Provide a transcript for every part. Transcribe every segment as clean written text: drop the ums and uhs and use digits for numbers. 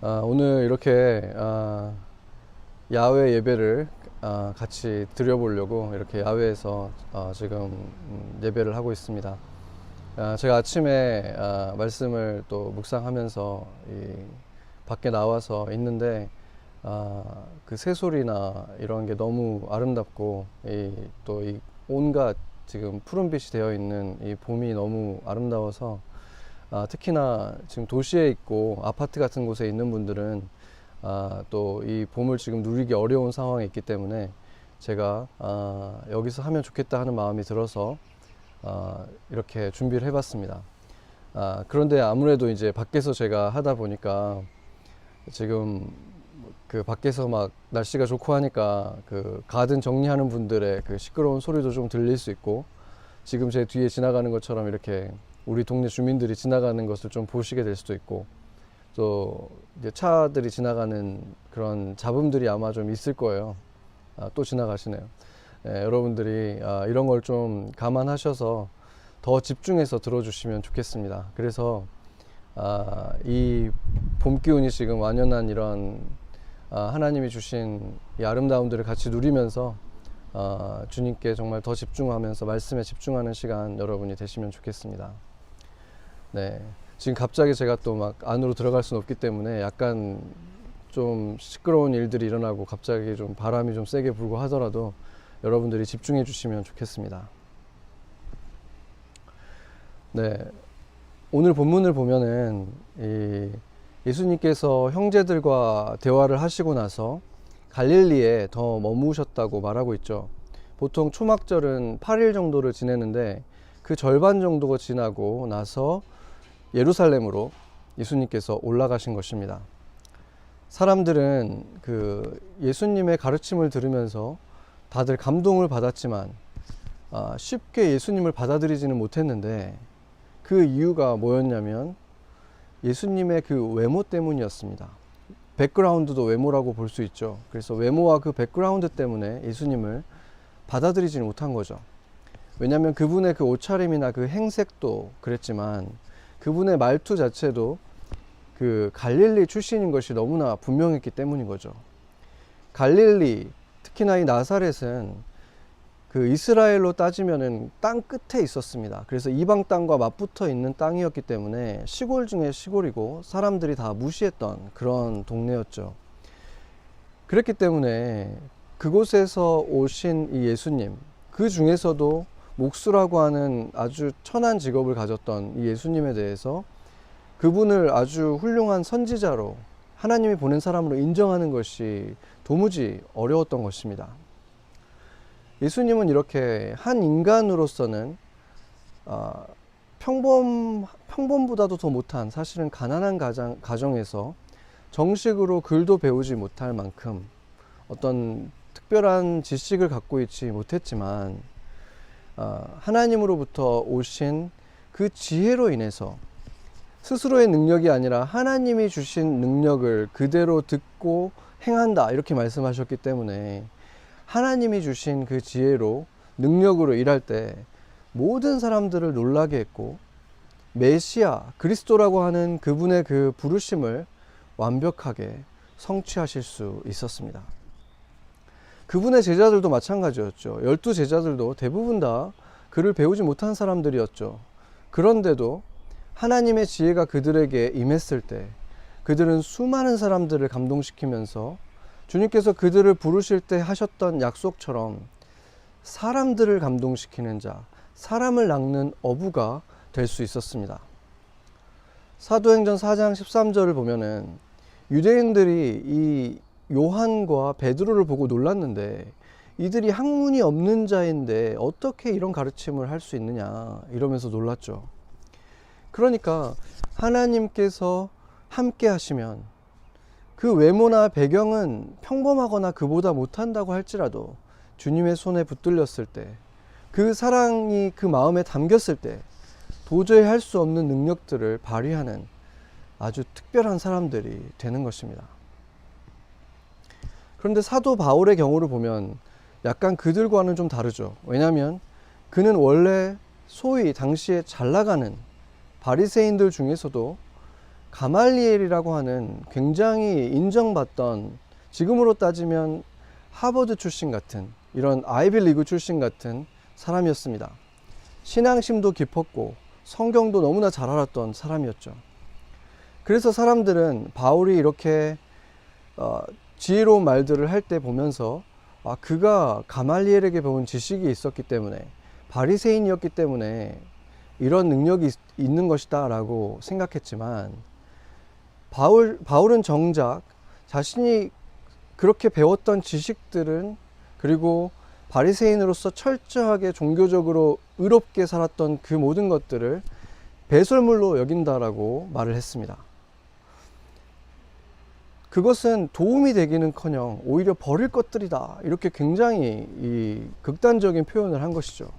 오늘 이렇게 야외 예배를 같이 드려보려고 이렇게 야외에서 지금 예배를 하고 있습니다. 제가 아침에 말씀을 또 묵상하면서 밖에 나와서 있는데 그 새소리나 이런 게 너무 아름답고 또 이 온갖 지금 푸른빛이 되어 있는 이 봄이 너무 아름다워서 특히나 지금 도시에 있고 아파트 같은 곳에 있는 분들은 또 이 봄을 지금 누리기 어려운 상황에 있기 때문에 제가 여기서 하면 좋겠다 하는 마음이 들어서 이렇게 준비를 해봤습니다. 그런데 아무래도 이제 밖에서 제가 하다 보니까 지금 그 밖에서 막 날씨가 좋고 하니까 그 가든 정리하는 분들의 그 시끄러운 소리도 좀 들릴 수 있고, 지금 제 뒤에 지나가는 것처럼 이렇게 우리 동네 주민들이 지나가는 것을 좀 보시게 될 수도 있고, 또 이제 차들이 지나가는 그런 잡음들이 아마 좀 있을 거예요. 또 지나가시네요. 여러분들이 이런 걸 좀 감안하셔서 더 집중해서 들어주시면 좋겠습니다. 그래서 이 봄 기운이 지금 완연한 이런 하나님이 주신 이 아름다움들을 같이 누리면서 주님께 정말 더 집중하면서 말씀에 집중하는 시간 여러분이 되시면 좋겠습니다. 네, 지금 갑자기 제가 또 막 안으로 들어갈 수는 없기 때문에 약간 좀 시끄러운 일들이 일어나고 갑자기 좀 바람이 좀 세게 불고 하더라도 여러분들이 집중해 주시면 좋겠습니다. 네, 오늘 본문을 보면은 예수님께서 형제들과 대화를 하시고 나서 갈릴리에 더 머무셨다고 말하고 있죠. 보통 초막절은 8일 정도를 지내는데 그 절반 정도가 지나고 나서 예루살렘으로 예수님께서 올라가신 것입니다. 사람들은 그 예수님의 가르침을 들으면서 다들 감동을 받았지만 쉽게 예수님을 받아들이지는 못했는데, 그 이유가 뭐였냐면 예수님의 그 외모 때문이었습니다. 백그라운드도 외모라고 볼 수 있죠. 그래서 외모와 그 백그라운드 때문에 예수님을 받아들이지는 못한 거죠. 왜냐하면 그분의 그 옷차림이나 그 행색도 그랬지만 그분의 말투 자체도 그 갈릴리 출신인 것이 너무나 분명했기 때문인 거죠. 갈릴리, 특히나 이 나사렛은 그 이스라엘로 따지면은 땅 끝에 있었습니다. 그래서 이방 땅과 맞붙어 있는 땅이었기 때문에 시골 중에 시골이고 사람들이 다 무시했던 그런 동네였죠. 그렇기 때문에 그곳에서 오신 이 예수님, 그 중에서도 목수라고 하는 아주 천한 직업을 가졌던 이 예수님에 대해서 그분을 아주 훌륭한 선지자로, 하나님이 보낸 사람으로 인정하는 것이 도무지 어려웠던 것입니다. 예수님은 이렇게 한 인간으로서는 평범보다도 더 못한, 사실은 가난한 가정에서 정식으로 글도 배우지 못할 만큼 어떤 특별한 지식을 갖고 있지 못했지만 하나님으로부터 오신 그 지혜로 인해서 스스로의 능력이 아니라 하나님이 주신 능력을 그대로 듣고 행한다, 이렇게 말씀하셨기 때문에 하나님이 주신 그 지혜로, 능력으로 일할 때 모든 사람들을 놀라게 했고, 메시아, 그리스도라고 하는 그분의 그 부르심을 완벽하게 성취하실 수 있었습니다. 그분의 제자들도 마찬가지였죠. 12제자들도 대부분 다 글을 배우지 못한 사람들이었죠. 그런데도 하나님의 지혜가 그들에게 임했을 때 그들은 수많은 사람들을 감동시키면서 주님께서 그들을 부르실 때 하셨던 약속처럼 사람들을 감동시키는 자, 사람을 낚는 어부가 될 수 있었습니다. 사도행전 4장 13절을 보면은 유대인들이 이 요한과 베드로를 보고 놀랐는데, 이들이 학문이 없는 자인데 어떻게 이런 가르침을 할 수 있느냐 이러면서 놀랐죠. 그러니까 하나님께서 함께 하시면 그 외모나 배경은 평범하거나 그보다 못한다고 할지라도 주님의 손에 붙들렸을 때, 그 사랑이 그 마음에 담겼을 때 도저히 할 수 없는 능력들을 발휘하는 아주 특별한 사람들이 되는 것입니다. 그런데 사도 바울의 경우를 보면 약간 그들과는 좀 다르죠. 왜냐하면 그는 원래 소위 당시에 잘 나가는 바리새인들 중에서도 가말리엘이라고 하는 굉장히 인정받던, 지금으로 따지면 하버드 출신 같은, 이런 아이비리그 출신 같은 사람이었습니다. 신앙심도 깊었고 성경도 너무나 잘 알았던 사람이었죠. 그래서 사람들은 바울이 이렇게 지혜로운 말들을 할 때 보면서 그가 가말리엘에게 배운 지식이 있었기 때문에, 바리새인이었기 때문에 이런 능력이 있는 것이다 라고 생각했지만, 바울은 정작 자신이 그렇게 배웠던 지식들은, 그리고 바리새인으로서 철저하게 종교적으로 의롭게 살았던 그 모든 것들을 배설물로 여긴다라고 말을 했습니다. 그것은 도움이 되기는커녕 오히려 버릴 것들이다, 이렇게 굉장히 이 극단적인 표현을 한 것이죠.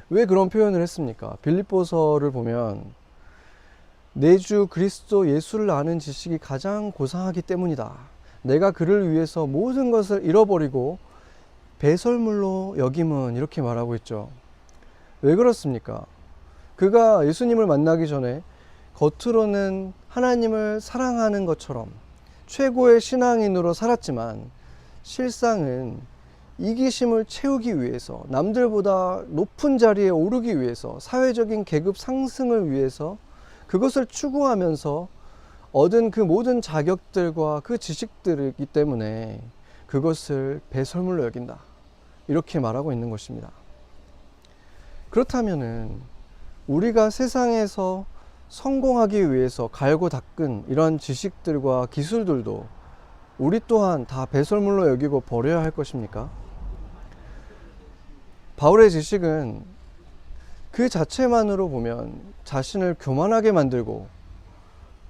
왜 그런 표현을 했습니까? 빌립보서를 보면 내 주 그리스도 예수를 아는 지식이 가장 고상하기 때문이다. 내가 그를 위해서 모든 것을 잃어버리고 배설물로 여김은, 이렇게 말하고 있죠. 왜 그렇습니까? 그가 예수님을 만나기 전에 겉으로는 하나님을 사랑하는 것처럼 최고의 신앙인으로 살았지만, 실상은 이기심을 채우기 위해서, 남들보다 높은 자리에 오르기 위해서, 사회적인 계급 상승을 위해서 그것을 추구하면서 얻은 그 모든 자격들과 그 지식들이기 때문에 그것을 배설물로 여긴다, 이렇게 말하고 있는 것입니다. 그렇다면은 우리가 세상에서 성공하기 위해서 갈고 닦은 이런 지식들과 기술들도 우리 또한 다 배설물로 여기고 버려야 할 것입니까? 바울의 지식은 그 자체만으로 보면 자신을 교만하게 만들고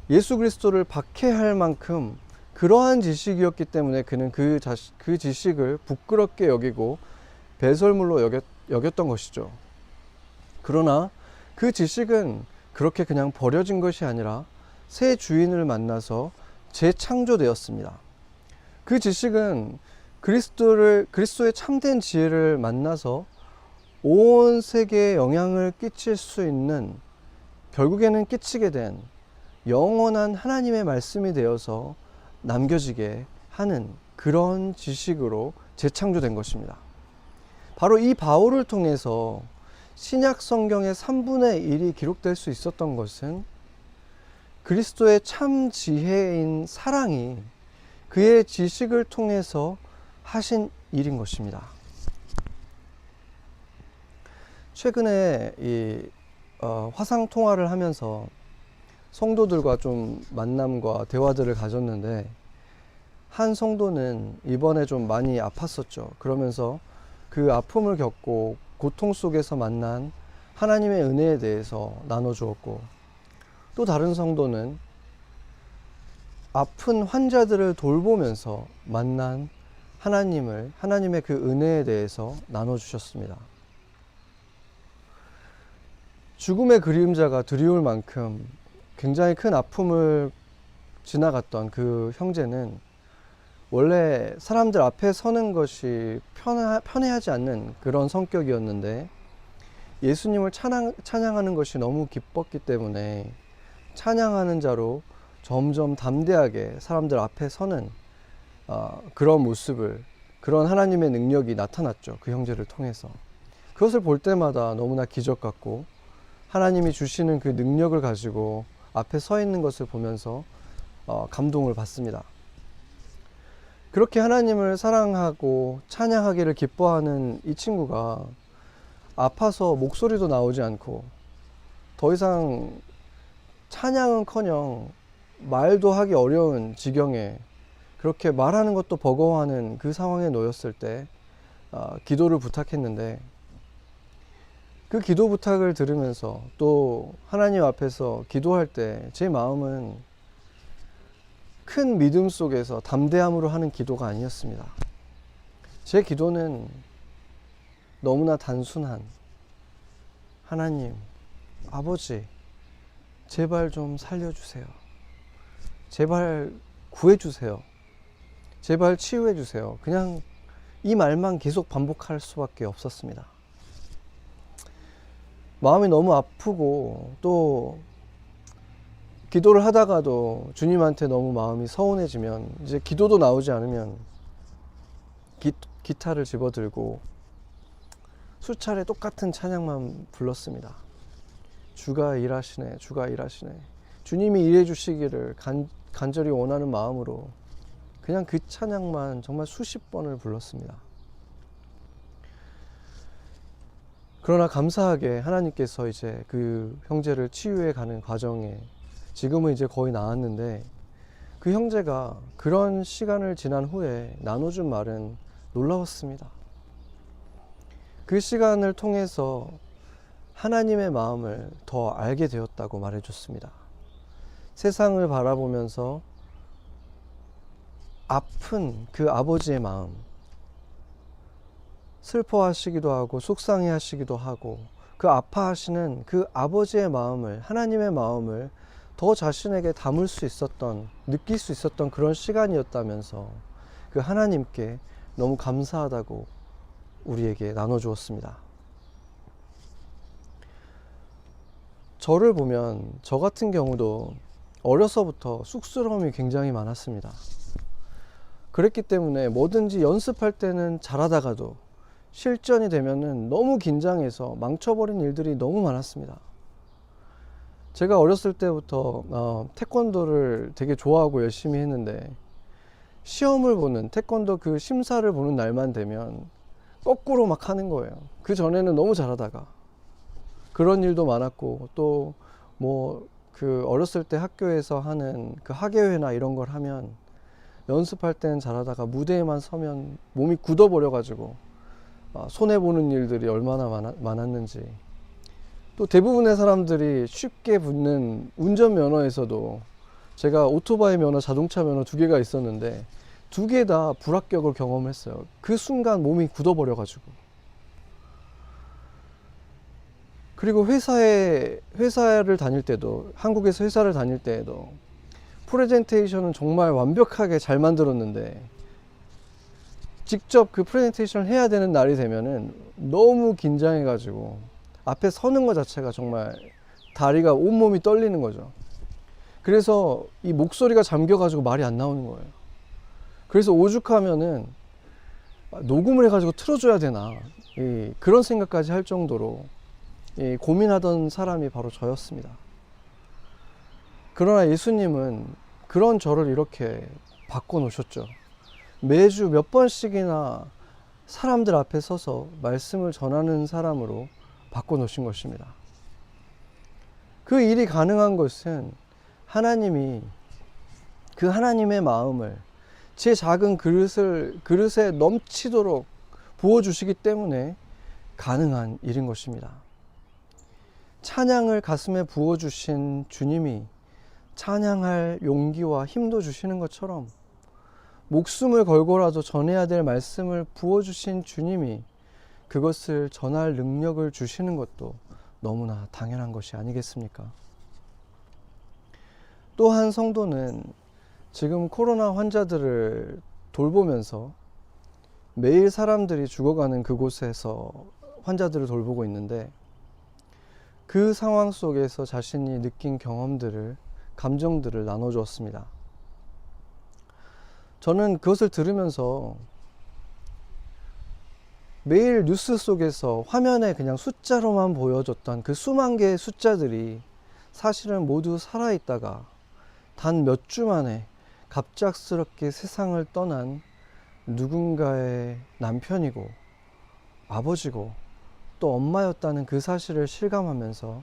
예수 그리스도를 박해할 만큼 그러한 지식이었기 때문에 그는 그 지식을 부끄럽게 여기고 배설물로 여겼던 것이죠. 그러나 그 지식은 그렇게 그냥 버려진 것이 아니라 새 주인을 만나서 재창조되었습니다. 그 지식은 그리스도의 참된 지혜를 만나서 온 세계에 영향을 끼칠 수 있는, 결국에는 끼치게 된 영원한 하나님의 말씀이 되어서 남겨지게 하는 그런 지식으로 재창조된 것입니다. 바로 이 바울을 통해서 신약 성경의 3분의 1이 기록될 수 있었던 것은 그리스도의 참 지혜인 사랑이 그의 지식을 통해서 하신 일인 것입니다. 최근에 화상 통화를 하면서 성도들과 좀 만남과 대화들을 가졌는데, 한 성도는 이번에 좀 많이 아팠었죠. 그러면서 그 아픔을 겪고 고통 속에서 만난 하나님의 은혜에 대해서 나눠주었고, 또 다른 성도는 아픈 환자들을 돌보면서 만난 하나님의 그 은혜에 대해서 나눠주셨습니다. 죽음의 그림자가 두려울 만큼 굉장히 큰 아픔을 지나갔던 그 형제는 원래 사람들 앞에 서는 것이 편해하지 않는 그런 성격이었는데, 예수님을 찬양하는 것이 너무 기뻤기 때문에 찬양하는 자로 점점 담대하게 사람들 앞에 서는 그런 모습을, 그런 하나님의 능력이 나타났죠. 그 형제를 통해서. 그것을 볼 때마다 너무나 기적 같고, 하나님이 주시는 그 능력을 가지고 앞에 서 있는 것을 보면서 감동을 받습니다. 그렇게 하나님을 사랑하고 찬양하기를 기뻐하는 이 친구가 아파서 목소리도 나오지 않고 더 이상 찬양은커녕 말도 하기 어려운 지경에, 그렇게 말하는 것도 버거워하는 그 상황에 놓였을 때 기도를 부탁했는데, 그 기도 부탁을 들으면서 또 하나님 앞에서 기도할 때 제 마음은 큰 믿음 속에서 담대함으로 하는 기도가 아니었습니다. 제 기도는 너무나 단순한, 하나님, 아버지, 제발 좀 살려주세요. 제발 구해주세요. 제발 치유해주세요. 그냥 이 말만 계속 반복할 수밖에 없었습니다. 마음이 너무 아프고 또 기도를 하다가도 주님한테 너무 마음이 서운해지면 이제 기도도 나오지 않으면 기타를 집어들고 수차례 똑같은 찬양만 불렀습니다. 주가 일하시네, 주가 일하시네. 주님이 일해 주시기를 간절히 원하는 마음으로 그냥 그 찬양만 정말 수십 번을 불렀습니다. 그러나 감사하게 하나님께서 이제 그 형제를 치유해 가는 과정에 지금은 이제 거의 나았는데, 그 형제가 그런 시간을 지난 후에 나눠준 말은 놀라웠습니다. 그 시간을 통해서 하나님의 마음을 더 알게 되었다고 말해줬습니다. 세상을 바라보면서 아픈 그 아버지의 마음, 슬퍼하시기도 하고 속상해 하시기도 하고 그 아파하시는 그 아버지의 마음을, 하나님의 마음을 더 자신에게 담을 수 있었던, 느낄 수 있었던 그런 시간이었다면서 그 하나님께 너무 감사하다고 우리에게 나눠주었습니다. 저를 보면 저 같은 경우도 어려서부터 쑥스러움이 굉장히 많았습니다. 그랬기 때문에 뭐든지 연습할 때는 잘하다가도 실전이 되면은 너무 긴장해서 망쳐버린 일들이 너무 많았습니다. 제가 어렸을 때부터 태권도를 되게 좋아하고 열심히 했는데, 시험을 보는, 태권도 그 심사를 보는 날만 되면 거꾸로 막 하는 거예요. 그 전에는 너무 잘하다가. 그런 일도 많았고, 또 뭐 그 어렸을 때 학교에서 하는 그 학예회나 이런 걸 하면 연습할 때는 잘하다가 무대에만 서면 몸이 굳어버려 가지고 손해보는 일들이 얼마나 많았는지. 또 대부분의 사람들이 쉽게 붙는 운전면허에서도, 제가 오토바이 면허, 자동차 면허 2개가 있었는데 2개 다 불합격을 경험했어요. 그 순간 몸이 굳어버려 가지고. 그리고 회사를 다닐 때도, 한국에서 회사를 다닐 때에도 프레젠테이션은 정말 완벽하게 잘 만들었는데 직접 그 프레젠테이션을 해야 되는 날이 되면은 너무 긴장해 가지고 앞에 서는 것 자체가 정말 다리가, 온몸이 떨리는 거죠. 그래서 이 목소리가 잠겨 가지고 말이 안 나오는 거예요. 그래서 오죽하면은 녹음을 해 가지고 틀어줘야 되나, 그런 생각까지 할 정도로 고민하던 사람이 바로 저였습니다. 그러나 예수님은 그런 저를 이렇게 바꿔놓으셨죠. 매주 몇 번씩이나 사람들 앞에 서서 말씀을 전하는 사람으로 바꿔놓으신 것입니다. 그 일이 가능한 것은 하나님이 그 하나님의 마음을 제 작은 그릇에 넘치도록 부어주시기 때문에 가능한 일인 것입니다. 찬양을 가슴에 부어주신 주님이 찬양할 용기와 힘도 주시는 것처럼, 목숨을 걸고라도 전해야 될 말씀을 부어주신 주님이 그것을 전할 능력을 주시는 것도 너무나 당연한 것이 아니겠습니까? 또한 성도는 지금 코로나 환자들을 돌보면서 매일 사람들이 죽어가는 그곳에서 환자들을 돌보고 있는데, 그 상황 속에서 자신이 느낀 경험들을, 감정들을 나눠주었습니다. 저는 그것을 들으면서 매일 뉴스 속에서 화면에 그냥 숫자로만 보여줬던 그 수만 개의 숫자들이 사실은 모두 살아있다가 단 몇 주 만에 갑작스럽게 세상을 떠난 누군가의 남편이고 아버지고 또 엄마였다는 그 사실을 실감하면서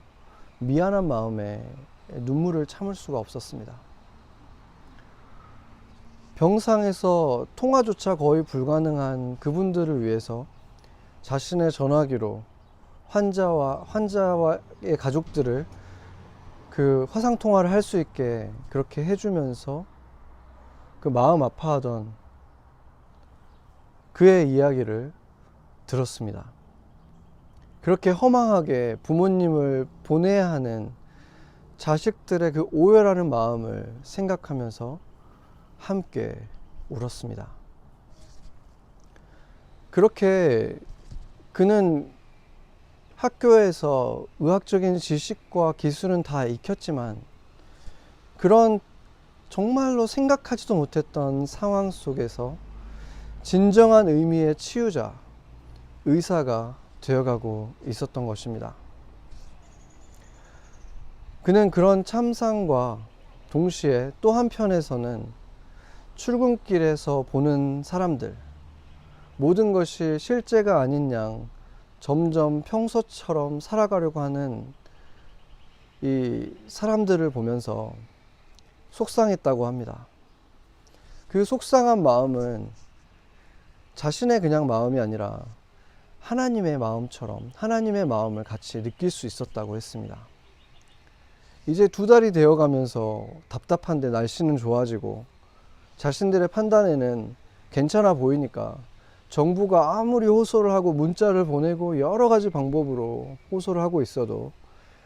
미안한 마음에 눈물을 참을 수가 없었습니다. 병상에서 통화조차 거의 불가능한 그분들을 위해서 자신의 전화기로 환자와의 가족들을 그 화상 통화를 할 수 있게 그렇게 해주면서 그 마음 아파하던 그의 이야기를 들었습니다. 그렇게 허망하게 부모님을 보내야 하는 자식들의 그 오열하는 마음을 생각하면서 함께 울었습니다. 그렇게 그는 학교에서 의학적인 지식과 기술은 다 익혔지만 그런 정말로 생각하지도 못했던 상황 속에서 진정한 의미의 치유자, 의사가 되어가고 있었던 것입니다. 그는 그런 참상과 동시에 또 한편에서는 출근길에서 보는 사람들, 모든 것이 실제가 아닌 양 점점 평소처럼 살아가려고 하는 이 사람들을 보면서 속상했다고 합니다. 그 속상한 마음은 자신의 그냥 마음이 아니라 하나님의 마음처럼 하나님의 마음을 같이 느낄 수 있었다고 했습니다. 이제 2달이 되어가면서 답답한데 날씨는 좋아지고 자신들의 판단에는 괜찮아 보이니까 정부가 아무리 호소를 하고 문자를 보내고 여러 가지 방법으로 호소를 하고 있어도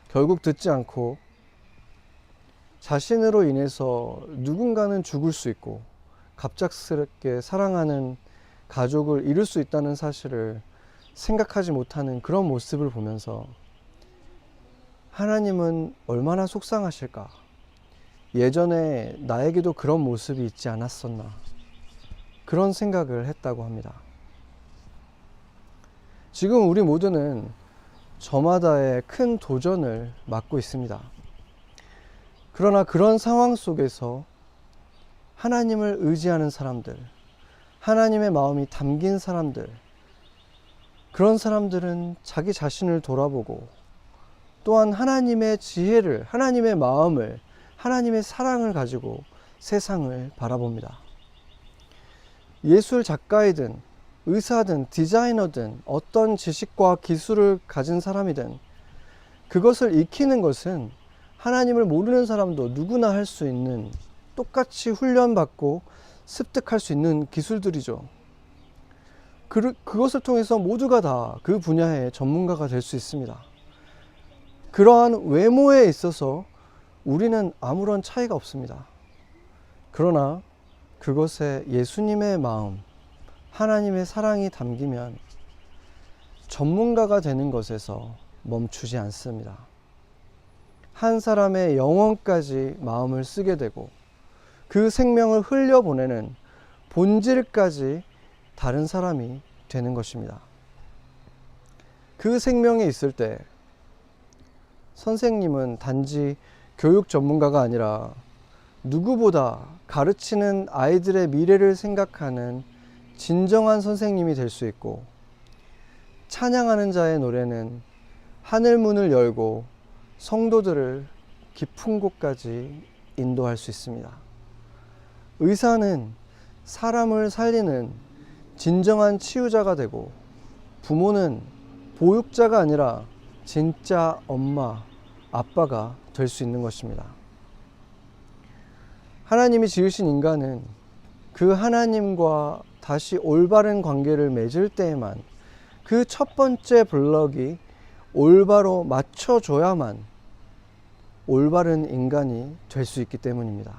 결국 듣지 않고 자신으로 인해서 누군가는 죽을 수 있고 갑작스럽게 사랑하는 가족을 잃을 수 있다는 사실을 생각하지 못하는 그런 모습을 보면서 하나님은 얼마나 속상하실까? 예전에 나에게도 그런 모습이 있지 않았었나? 그런 생각을 했다고 합니다. 지금 우리 모두는 저마다의 큰 도전을 맞고 있습니다. 그러나 그런 상황 속에서 하나님을 의지하는 사람들, 하나님의 마음이 담긴 사람들, 그런 사람들은 자기 자신을 돌아보고 또한 하나님의 지혜를, 하나님의 마음을, 하나님의 사랑을 가지고 세상을 바라봅니다. 예술 작가이든 의사든 디자이너든 어떤 지식과 기술을 가진 사람이든 그것을 익히는 것은 하나님을 모르는 사람도 누구나 할 수 있는, 똑같이 훈련받고 습득할 수 있는 기술들이죠. 그것을 통해서 모두가 다 그 분야의 전문가가 될 수 있습니다. 그러한 외모에 있어서 우리는 아무런 차이가 없습니다. 그러나 그것에 예수님의 마음, 하나님의 사랑이 담기면 전문가가 되는 것에서 멈추지 않습니다. 한 사람의 영혼까지 마음을 쓰게 되고 그 생명을 흘려보내는 본질까지 다른 사람이 되는 것입니다. 그 생명이 있을 때 선생님은 단지 교육 전문가가 아니라 누구보다 가르치는 아이들의 미래를 생각하는 진정한 선생님이 될 수 있고, 찬양하는 자의 노래는 하늘 문을 열고 성도들을 깊은 곳까지 인도할 수 있습니다. 의사는 사람을 살리는 진정한 치유자가 되고, 부모는 보육자가 아니라 진짜 엄마, 아빠가 될 수 있는 것입니다. 하나님이 지으신 인간은 그 하나님과 다시 올바른 관계를 맺을 때에만, 그 첫 번째 블럭이 올바로 맞춰줘야만 올바른 인간이 될 수 있기 때문입니다.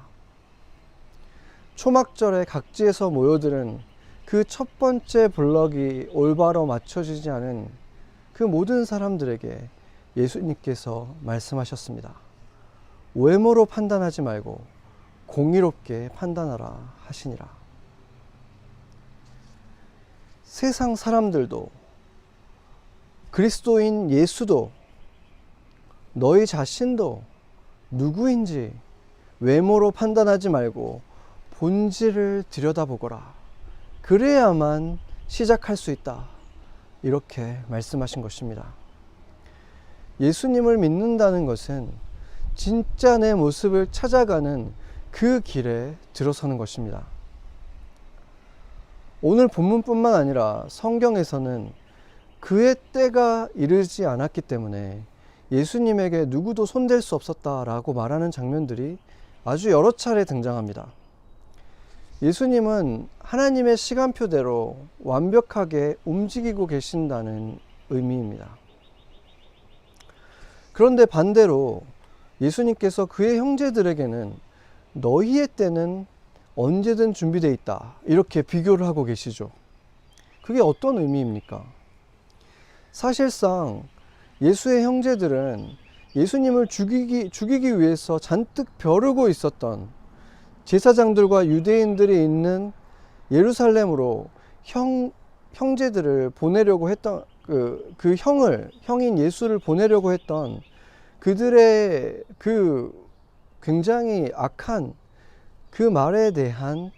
초막절에 각지에서 모여들은 그 첫 번째 블럭이 올바로 맞춰지지 않은 그 모든 사람들에게 예수님께서 말씀하셨습니다. 외모로 판단하지 말고 공의롭게 판단하라 하시니라. 세상 사람들도, 그리스도인 예수도, 너희 자신도 누구인지 외모로 판단하지 말고 본질을 들여다보거라. 그래야만 시작할 수 있다. 이렇게 말씀하신 것입니다. 예수님을 믿는다는 것은 진짜 내 모습을 찾아가는 그 길에 들어서는 것입니다. 오늘 본문뿐만 아니라 성경에서는 그의 때가 이르지 않았기 때문에 예수님에게 누구도 손댈 수 없었다라고 말하는 장면들이 아주 여러 차례 등장합니다. 예수님은 하나님의 시간표대로 완벽하게 움직이고 계신다는 의미입니다. 그런데 반대로 예수님께서 그의 형제들에게는 너희의 때는 언제든 준비되어 있다, 이렇게 비교를 하고 계시죠. 그게 어떤 의미입니까? 사실상 예수의 형제들은 예수님을 죽이기 위해서 잔뜩 벼르고 있었던 제사장들과 유대인들이 있는 예루살렘으로 형제들을 보내려고 했던 형인 예수를 보내려고 했던 그들의 그 굉장히 악한 그 말에 대한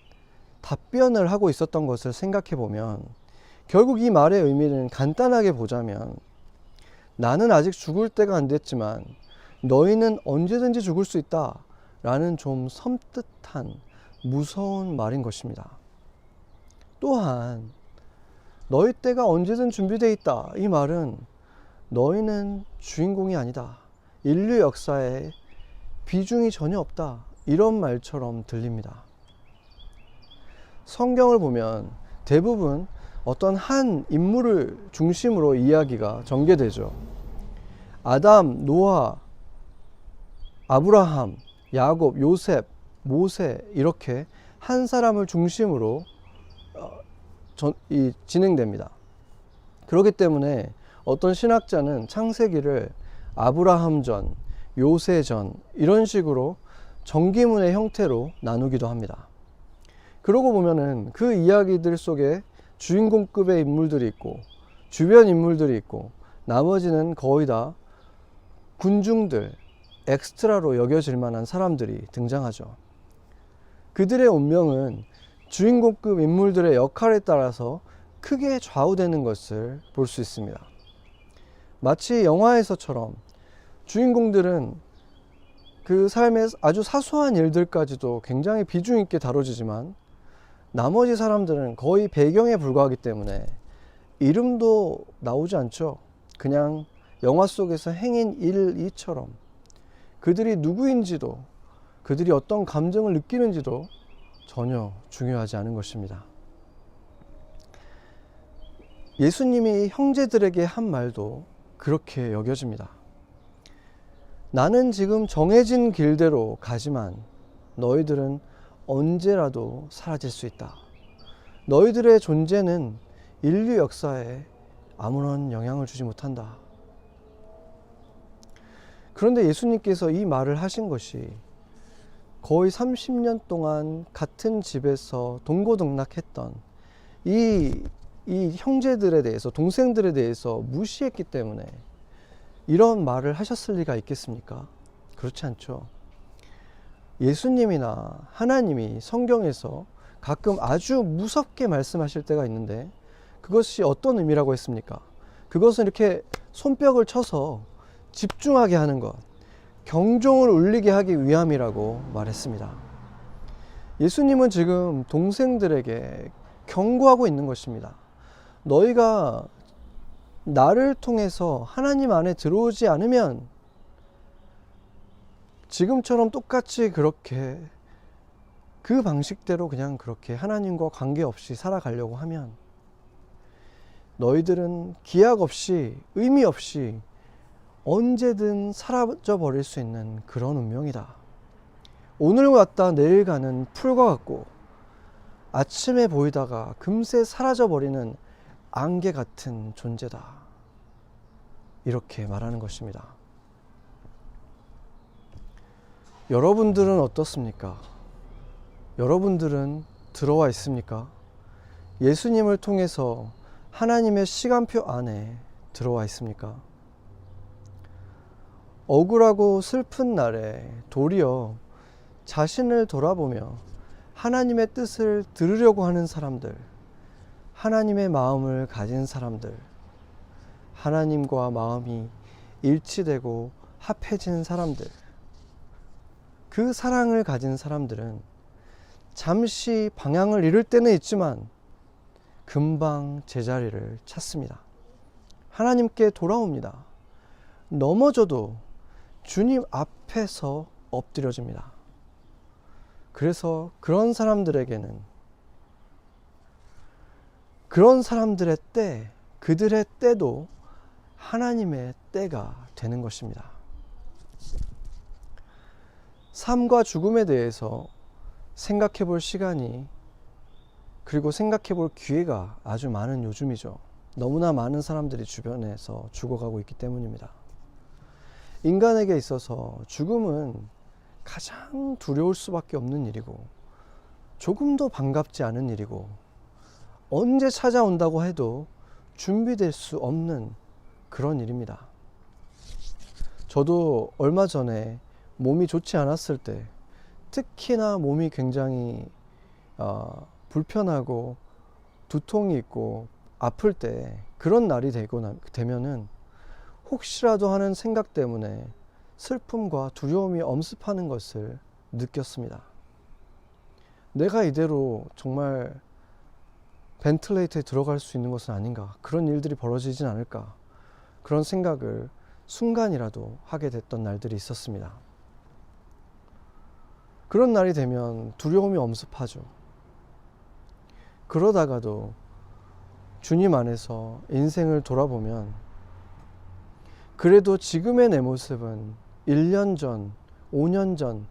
답변을 하고 있었던 것을 생각해 보면, 결국 이 말의 의미는 간단하게 보자면, 나는 아직 죽을 때가 안 됐지만 너희는 언제든지 죽을 수 있다 라는 좀 섬뜩한 무서운 말인 것입니다. 또한 너희 때가 언제든 준비되어 있다, 이 말은 너희는 주인공이 아니다, 인류 역사에 비중이 전혀 없다, 이런 말처럼 들립니다. 성경을 보면 대부분 어떤 한 인물을 중심으로 이야기가 전개되죠. 아담, 노아, 아브라함, 야곱, 요셉, 모세, 이렇게 한 사람을 중심으로 진행됩니다. 그렇기 때문에 어떤 신학자는 창세기를 아브라함전, 요새전, 이런 식으로 전기문의 형태로 나누기도 합니다. 그러고 보면은 그 이야기들 속에 주인공급의 인물들이 있고 주변 인물들이 있고, 나머지는 거의 다 군중들, 엑스트라로 여겨질 만한 사람들이 등장하죠. 그들의 운명은 주인공급 인물들의 역할에 따라서 크게 좌우되는 것을 볼 수 있습니다. 마치 영화에서처럼 주인공들은 그 삶의 아주 사소한 일들까지도 굉장히 비중 있게 다뤄지지만, 나머지 사람들은 거의 배경에 불과하기 때문에 이름도 나오지 않죠. 그냥 영화 속에서 행인 1, 2처럼 그들이 누구인지도, 그들이 어떤 감정을 느끼는지도 전혀 중요하지 않은 것입니다. 예수님이 형제들에게 한 말도 그렇게 여겨집니다. 나는 지금 정해진 길대로 가지만 너희들은 언제라도 사라질 수 있다. 너희들의 존재는 인류 역사에 아무런 영향을 주지 못한다. 그런데 예수님께서 이 말을 하신 것이 거의 30년 동안 같은 집에서 동고동락했던 이 형제들에 대해서, 동생들에 대해서 무시했기 때문에 이런 말을 하셨을 리가 있겠습니까? 그렇지 않죠. 예수님이나 하나님이 성경에서 가끔 아주 무섭게 말씀하실 때가 있는데, 그것이 어떤 의미라고 했습니까? 그것은 이렇게 손뼉을 쳐서 집중하게 하는 것, 경종을 울리게 하기 위함이라고 말했습니다. 예수님은 지금 동생들에게 경고하고 있는 것입니다. 너희가 나를 통해서 하나님 안에 들어오지 않으면, 지금처럼 똑같이 그렇게 그 방식대로 그냥 그렇게 하나님과 관계없이 살아가려고 하면 너희들은 기약 없이, 의미 없이 언제든 사라져 버릴 수 있는 그런 운명이다. 오늘 왔다 내일 가는 풀과 같고 아침에 보이다가 금세 사라져 버리는 안개 같은 존재다. 이렇게 말하는 것입니다. 여러분들은 어떻습니까? 여러분들은 들어와 있습니까? 예수님을 통해서 하나님의 시간표 안에 들어와 있습니까? 억울하고 슬픈 날에 도리어 자신을 돌아보며 하나님의 뜻을 들으려고 하는 사람들, 하나님의 마음을 가진 사람들, 하나님과 마음이 일치되고 합해진 사람들, 그 사랑을 가진 사람들은 잠시 방향을 잃을 때는 있지만 금방 제자리를 찾습니다. 하나님께 돌아옵니다. 넘어져도 주님 앞에서 엎드려집니다. 그래서 그런 사람들에게는 그런 사람들의 때, 그들의 때도 하나님의 때가 되는 것입니다. 삶과 죽음에 대해서 생각해 볼 시간이, 그리고 생각해 볼 기회가 아주 많은 요즘이죠. 너무나 많은 사람들이 주변에서 죽어가고 있기 때문입니다. 인간에게 있어서 죽음은 가장 두려울 수밖에 없는 일이고, 조금도 반갑지 않은 일이고, 언제 찾아온다고 해도 준비될 수 없는 그런 일입니다. 저도 얼마 전에 몸이 좋지 않았을 때, 특히나 몸이 굉장히 불편하고 두통이 있고 아플 때, 그런 날이 되면은 혹시라도 하는 생각 때문에 슬픔과 두려움이 엄습하는 것을 느꼈습니다. 내가 이대로 정말 벤틀레이터에 들어갈 수 있는 것은 아닌가, 그런 일들이 벌어지진 않을까, 그런 생각을 순간이라도 하게 됐던 날들이 있었습니다. 그런 날이 되면 두려움이 엄습하죠. 그러다가도 주님 안에서 인생을 돌아보면, 그래도 지금의 내 모습은 1년 전, 5년 전,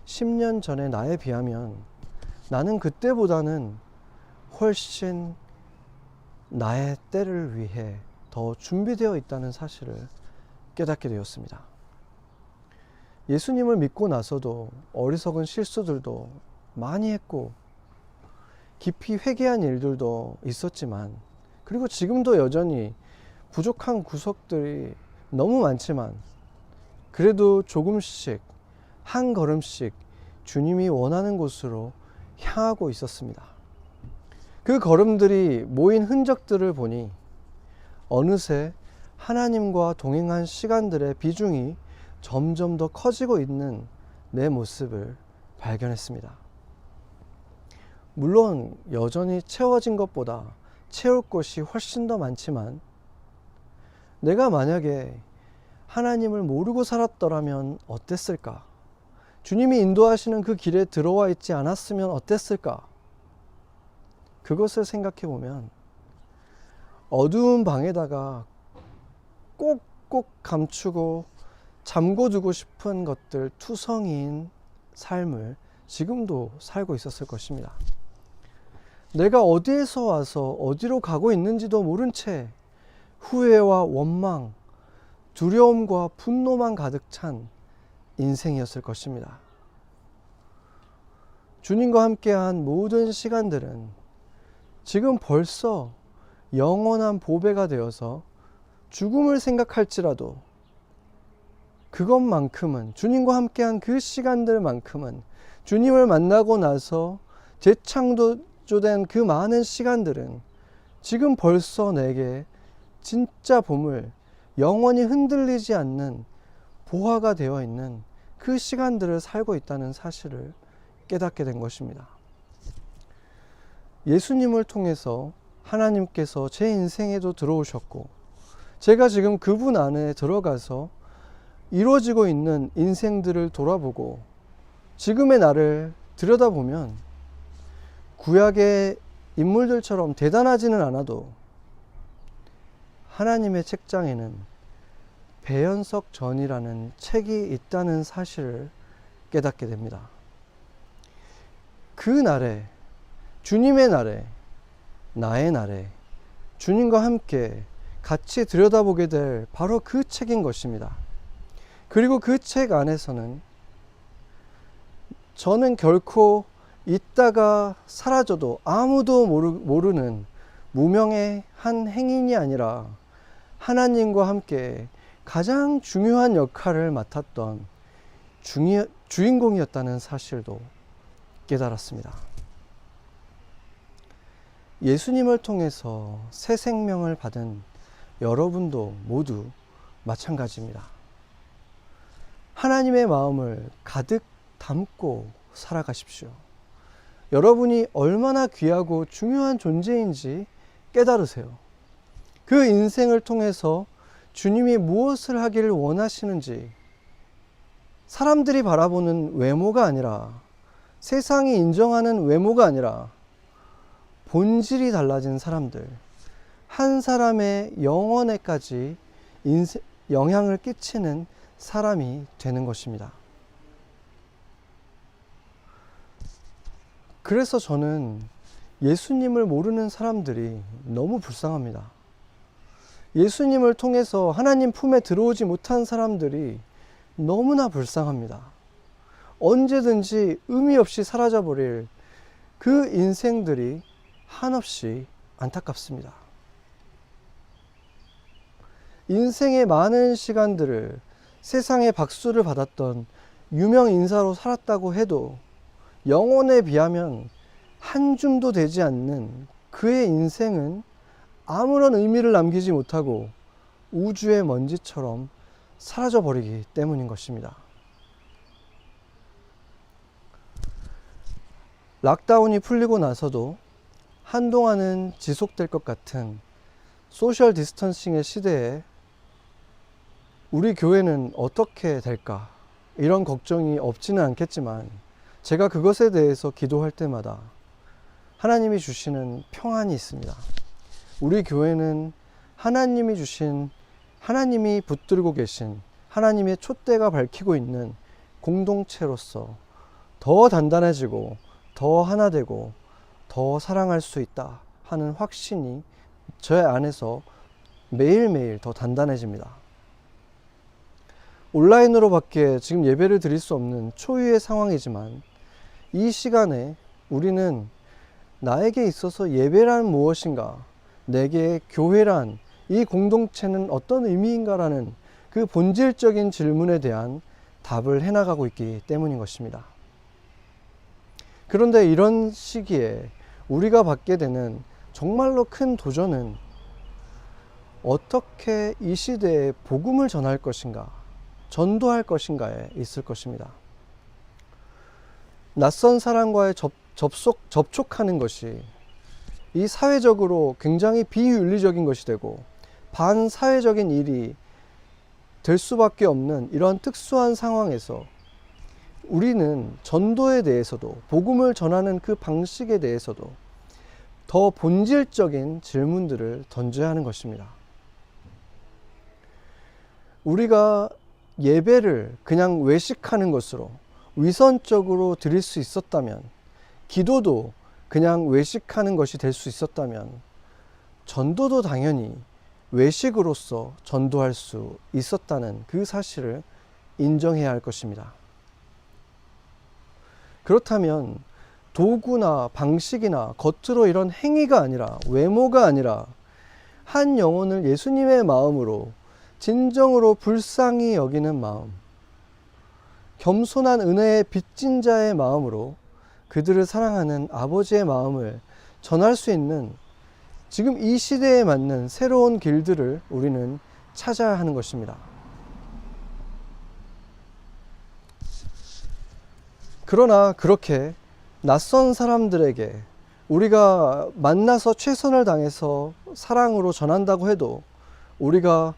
10년 전의 나에 비하면 나는 그때보다는 훨씬 나의 때를 위해 더 준비되어 있다는 사실을 깨닫게 되었습니다. 예수님을 믿고 나서도 어리석은 실수들도 많이 했고, 깊이 회개한 일들도 있었지만, 그리고 지금도 여전히 부족한 구석들이 너무 많지만, 그래도 조금씩 한 걸음씩 주님이 원하는 곳으로 향하고 있었습니다. 그 걸음들이 모인 흔적들을 보니 어느새 하나님과 동행한 시간들의 비중이 점점 더 커지고 있는 내 모습을 발견했습니다. 물론 여전히 채워진 것보다 채울 것이 훨씬 더 많지만, 내가 만약에 하나님을 모르고 살았더라면 어땠을까? 주님이 인도하시는 그 길에 들어와 있지 않았으면 어땠을까? 그것을 생각해 보면 어두운 방에다가 꼭꼭 감추고 잠궈두고 싶은 것들 투성이인 삶을 지금도 살고 있었을 것입니다. 내가 어디에서 와서 어디로 가고 있는지도 모른 채 후회와 원망, 두려움과 분노만 가득 찬 인생이었을 것입니다. 주님과 함께한 모든 시간들은 지금 벌써 영원한 보배가 되어서 죽음을 생각할지라도 그것만큼은, 주님과 함께한 그 시간들만큼은, 주님을 만나고 나서 재창조된 그 많은 시간들은 지금 벌써 내게 진짜 보물, 영원히 흔들리지 않는 보화가 되어 있는 그 시간들을 살고 있다는 사실을 깨닫게 된 것입니다. 예수님을 통해서 하나님께서 제 인생에도 들어오셨고, 제가 지금 그분 안에 들어가서 이루어지고 있는 인생들을 돌아보고 지금의 나를 들여다보면 구약의 인물들처럼 대단하지는 않아도 하나님의 책장에는 배연석 전이라는 책이 있다는 사실을 깨닫게 됩니다. 그 날에, 주님의 날에, 나의 날에 주님과 함께 같이 들여다보게 될 바로 그 책인 것입니다. 그리고 그 책 안에서는 저는 결코 있다가 사라져도 아무도 모르는 무명의 한 행인이 아니라 하나님과 함께 가장 중요한 역할을 맡았던 주인공이었다는 사실도 깨달았습니다. 예수님을 통해서 새 생명을 받은 여러분도 모두 마찬가지입니다. 하나님의 마음을 가득 담고 살아가십시오. 여러분이 얼마나 귀하고 중요한 존재인지 깨달으세요. 그 인생을 통해서 주님이 무엇을 하기를 원하시는지, 사람들이 바라보는 외모가 아니라, 세상이 인정하는 외모가 아니라 본질이 달라진 사람들, 한 사람의 영혼에까지 영향을 끼치는 사람이 되는 것입니다. 그래서 저는 예수님을 모르는 사람들이 너무 불쌍합니다. 예수님을 통해서 하나님 품에 들어오지 못한 사람들이 너무나 불쌍합니다. 언제든지 의미 없이 사라져버릴 그 인생들이 한없이 안타깝습니다. 인생의 많은 시간들을 세상의 박수를 받았던 유명 인사로 살았다고 해도 영혼에 비하면 한 줌도 되지 않는 그의 인생은 아무런 의미를 남기지 못하고 우주의 먼지처럼 사라져 버리기 때문인 것입니다. 락다운이 풀리고 나서도 한동안은 지속될 것 같은 소셜 디스턴싱의 시대에 우리 교회는 어떻게 될까? 이런 걱정이 없지는 않겠지만 제가 그것에 대해서 기도할 때마다 하나님이 주시는 평안이 있습니다. 우리 교회는 하나님이 주신, 하나님이 붙들고 계신 하나님의 촛대가 밝히고 있는 공동체로서 더 단단해지고 더 하나 되고 더 사랑할 수 있다 하는 확신이 저의 안에서 매일매일 더 단단해집니다. 온라인으로밖에 지금 예배를 드릴 수 없는 초유의 상황이지만 이 시간에 우리는 나에게 있어서 예배란 무엇인가, 내게 교회란, 이 공동체는 어떤 의미인가라는 그 본질적인 질문에 대한 답을 해나가고 있기 때문인 것입니다. 그런데 이런 시기에 우리가 받게 되는 정말로 큰 도전은 어떻게 이 시대에 복음을 전할 것인가, 전도할 것인가에 있을 것입니다. 낯선 사람과의 접촉하는 것이 이 사회적으로 굉장히 비윤리적인 것이 되고 반사회적인 일이 될 수밖에 없는 이런 특수한 상황에서 우리는 전도에 대해서도, 복음을 전하는 그 방식에 대해서도 더 본질적인 질문들을 던져야 하는 것입니다. 우리가 예배를 그냥 외식하는 것으로 위선적으로 드릴 수 있었다면, 기도도 그냥 외식하는 것이 될 수 있었다면, 전도도 당연히 외식으로서 전도할 수 있었다는 그 사실을 인정해야 할 것입니다. 그렇다면 도구나 방식이나 겉으로 이런 행위가 아니라, 외모가 아니라 한 영혼을 예수님의 마음으로 진정으로 불쌍히 여기는 마음, 겸손한 은혜의 빚진 자의 마음으로 그들을 사랑하는 아버지의 마음을 전할 수 있는 지금 이 시대에 맞는 새로운 길들을 우리는 찾아야 하는 것입니다. 그러나 그렇게 낯선 사람들에게 우리가 만나서 최선을 다해서 사랑으로 전한다고 해도 우리가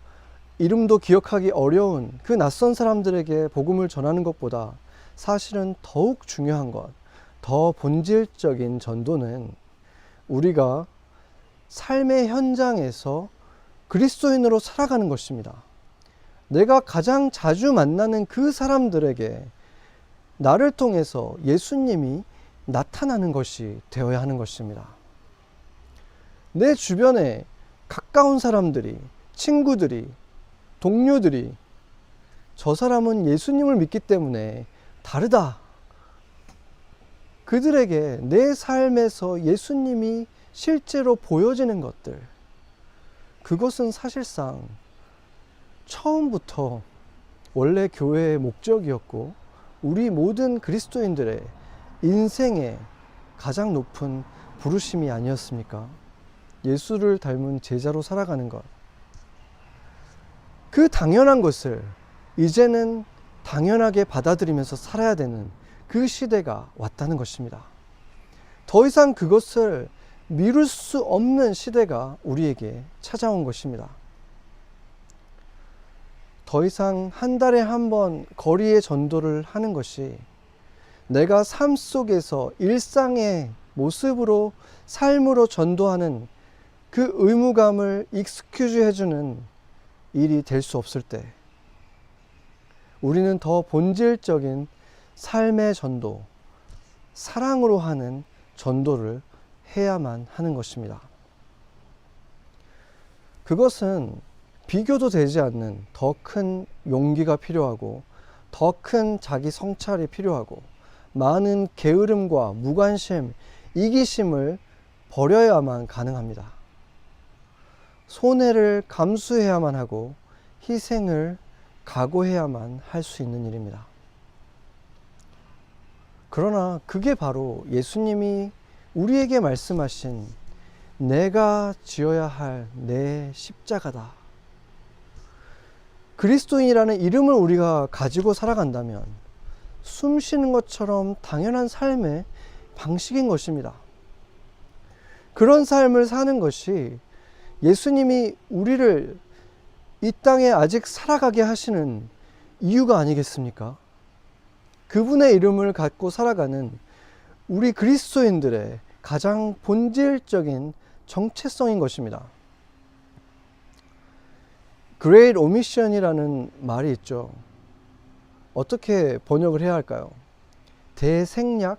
이름도 기억하기 어려운 그 낯선 사람들에게 복음을 전하는 것보다 사실은 더욱 중요한 것, 더 본질적인 전도는 우리가 삶의 현장에서 그리스도인으로 살아가는 것입니다. 내가 가장 자주 만나는 그 사람들에게 나를 통해서 예수님이 나타나는 것이 되어야 하는 것입니다. 내 주변에 가까운 사람들이, 친구들이, 동료들이 저 사람은 예수님을 믿기 때문에 다르다, 그들에게 내 삶에서 예수님이 실제로 보여지는 것들, 그것은 사실상 처음부터 원래 교회의 목적이었고 우리 모든 그리스도인들의 인생의 가장 높은 부르심이 아니었습니까? 예수를 닮은 제자로 살아가는 것, 그 당연한 것을 이제는 당연하게 받아들이면서 살아야 되는 그 시대가 왔다는 것입니다. 더 이상 그것을 미룰 수 없는 시대가 우리에게 찾아온 것입니다. 더 이상 한 달에 한 번 거리의 전도를 하는 것이 내가 삶 속에서 일상의 모습으로, 삶으로 전도하는 그 의무감을 익스큐즈 해주는 일이 될 수 없을 때 우리는 더 본질적인 삶의 전도, 사랑으로 하는 전도를 해야만 하는 것입니다. 그것은 비교도 되지 않는 더 큰 용기가 필요하고 더 큰 자기 성찰이 필요하고 많은 게으름과 무관심, 이기심을 버려야만 가능합니다. 손해를 감수해야만 하고 희생을 각오해야만 할 수 있는 일입니다. 그러나 그게 바로 예수님이 우리에게 말씀하신 내가 지어야 할 내 십자가다. 그리스도인이라는 이름을 우리가 가지고 살아간다면 숨 쉬는 것처럼 당연한 삶의 방식인 것입니다. 그런 삶을 사는 것이 예수님이 우리를 이 땅에 아직 살아가게 하시는 이유가 아니겠습니까? 그분의 이름을 갖고 살아가는 우리 그리스도인들의 가장 본질적인 정체성인 것입니다. Great Omission이라는 말이 있죠. 어떻게 번역을 해야 할까요? 대생략?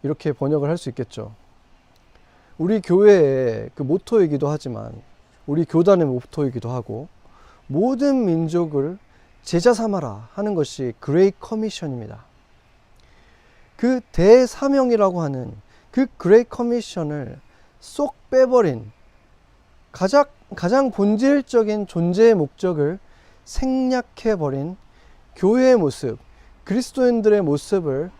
이렇게 번역을 할 수 있겠죠. 우리 교회의 그 모토이기도 하지만 우리 교단의 모토이기도 하고 모든 민족을 제자 삼아라 하는 것이 Great Commission입니다. 그 대사명이라고 하는 그 Great Commission을 쏙 빼버린 가장 본질적인 존재의 목적을 생략해버린 교회의 모습, 그리스도인들의 모습을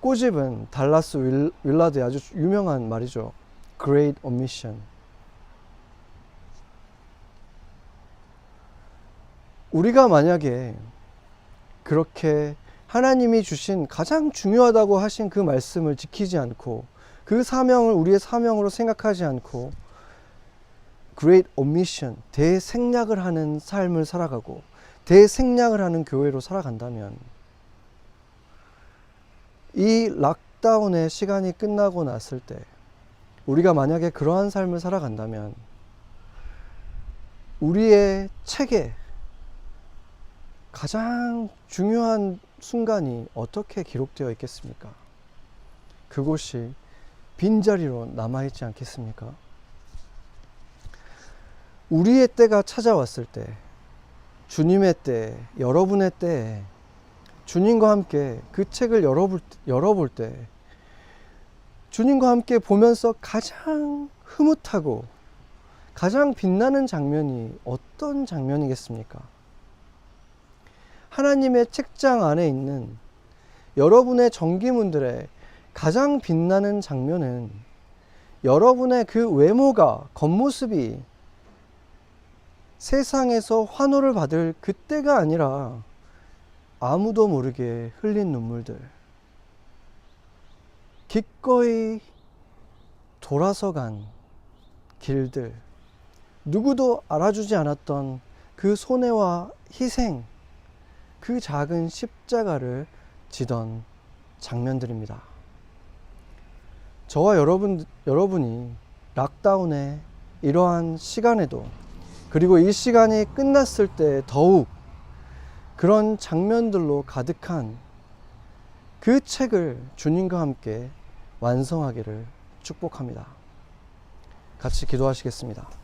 꼬집은 달라스 윌라드의 아주 유명한 말이죠. Great Omission. 우리가 만약에 그렇게 하나님이 주신 가장 중요하다고 하신 그 말씀을 지키지 않고 그 사명을 우리의 사명으로 생각하지 않고 Great Omission, 대생략을 하는 삶을 살아가고 대생략을 하는 교회로 살아간다면 이 락다운의 시간이 끝나고 났을 때 우리가 만약에 그러한 삶을 살아간다면 우리의 책에 가장 중요한 순간이 어떻게 기록되어 있겠습니까? 그곳이 빈자리로 남아있지 않겠습니까? 우리의 때가 찾아왔을 때, 주님의 때, 여러분의 때에 주님과 함께 그 책을 열어볼 때 주님과 함께 보면서 가장 흐뭇하고 가장 빛나는 장면이 어떤 장면이겠습니까? 하나님의 책장 안에 있는 여러분의 전기문들의 가장 빛나는 장면은 여러분의 그 외모가, 겉모습이 세상에서 환호를 받을 그때가 아니라 아무도 모르게 흘린 눈물들, 기꺼이 돌아서 간 길들, 누구도 알아주지 않았던 그 손해와 희생, 그 작은 십자가를 지던 장면들입니다. 저와 여러분이 락다운의 이러한 시간에도 그리고 이 시간이 끝났을 때 더욱 그런 장면들로 가득한 그 책을 주님과 함께 완성하기를 축복합니다. 같이 기도하시겠습니다.